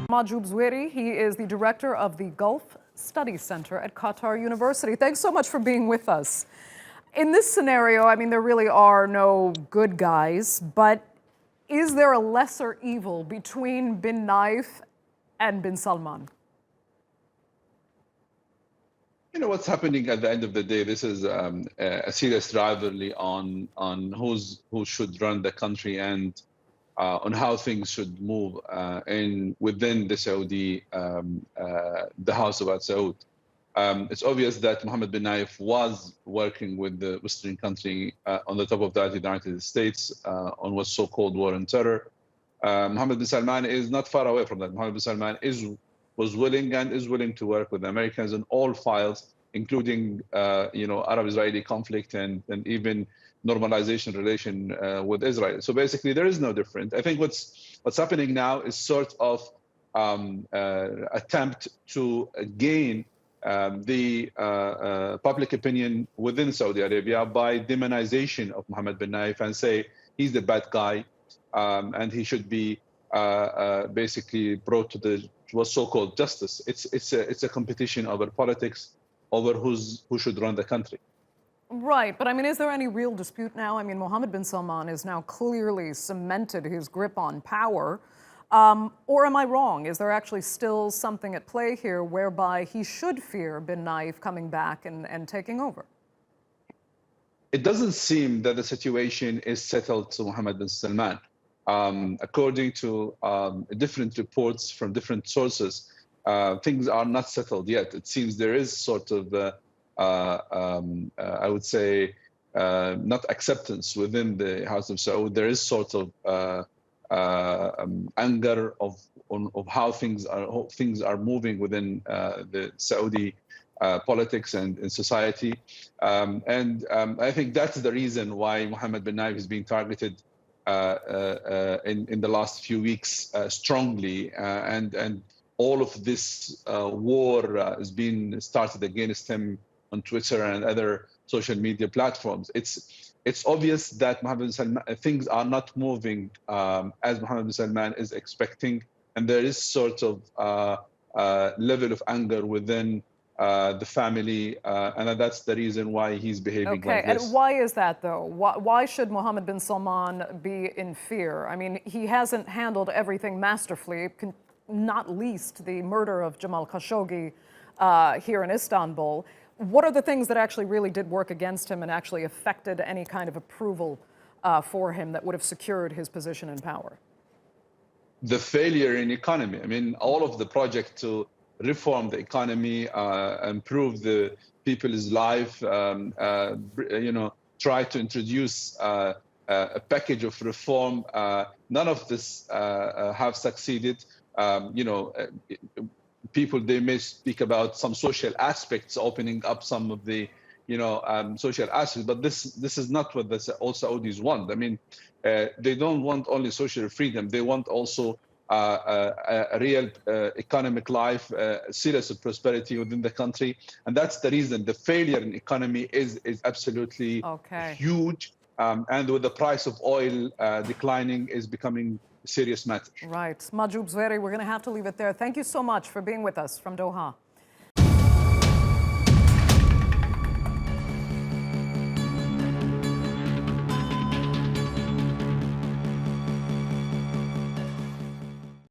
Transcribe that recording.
Majoub Zweri, he is the director of the Gulf Studies Center at Qatar University. Thanks so much for being with us. In this scenario, I mean, there really are no good guys, but is there a lesser evil between bin Nayef and bin Salman? You know what's happening at the end of the day. This is a serious rivalry on who should run the country and on how things should move within the Saudi, the House of Al Saud. It's obvious that Mohammed bin Nayef was working with the Western country, on the top of that, the United States, on what's so-called war on terror. Mohammed bin Salman is not far away from that. Mohammed bin Salman was willing and is willing to work with the Americans on all files, including Arab-Israeli conflict and even normalization relation with Israel. So basically, there is no difference. I think what's happening now is sort of attempt to gain the public opinion within Saudi Arabia by demonization of Mohammed bin Nayef and say he's the bad guy and he should be basically brought to what's so-called justice. It's a competition over politics, over who should run the country. Right, but I mean, is there any real dispute now? I mean, Mohammed bin Salman has now clearly cemented his grip on power. Or am I wrong? Is there actually still something at play here whereby he should fear bin Nayef coming back and taking over? It doesn't seem that the situation is settled to Mohammed bin Salman. According to different reports from different sources, things are not settled yet. It seems there is sort of, I would say, not acceptance within the House of Saud. There is sort of anger of how things are moving within the Saudi politics and society, and I think that's the reason why Mohammed bin Nayef is being targeted in the last few weeks strongly, and all of this war is being started against him on Twitter and other social media platforms. It's obvious that Mohammed bin Salman, things are not moving as Mohammed bin Salman is expecting, and there is sort of level of anger within the family, and that's the reason why he's behaving like this. And why is that, though? Why should Mohammed bin Salman be in fear? I mean, he hasn't handled everything masterfully, not least the murder of Jamal Khashoggi here in Istanbul. What are the things that actually really did work against him and actually affected any kind of approval for him that would have secured his position in power? The failure in economy. I mean, all of the project to reform the economy, improve the people's life, try to introduce a package of reform. None of this have succeeded. People, they may speak about some social aspects, opening up some of the, social aspects, but this is not what all Saudis want. I mean, they don't want only social freedom; they want also a real economic life, serious prosperity within the country, and that's the reason the failure in economy is absolutely huge, and with the price of oil declining, is becoming serious matter. Right. Majoub Zweri, we're going to have to leave it there. Thank you so much for being with us from Doha.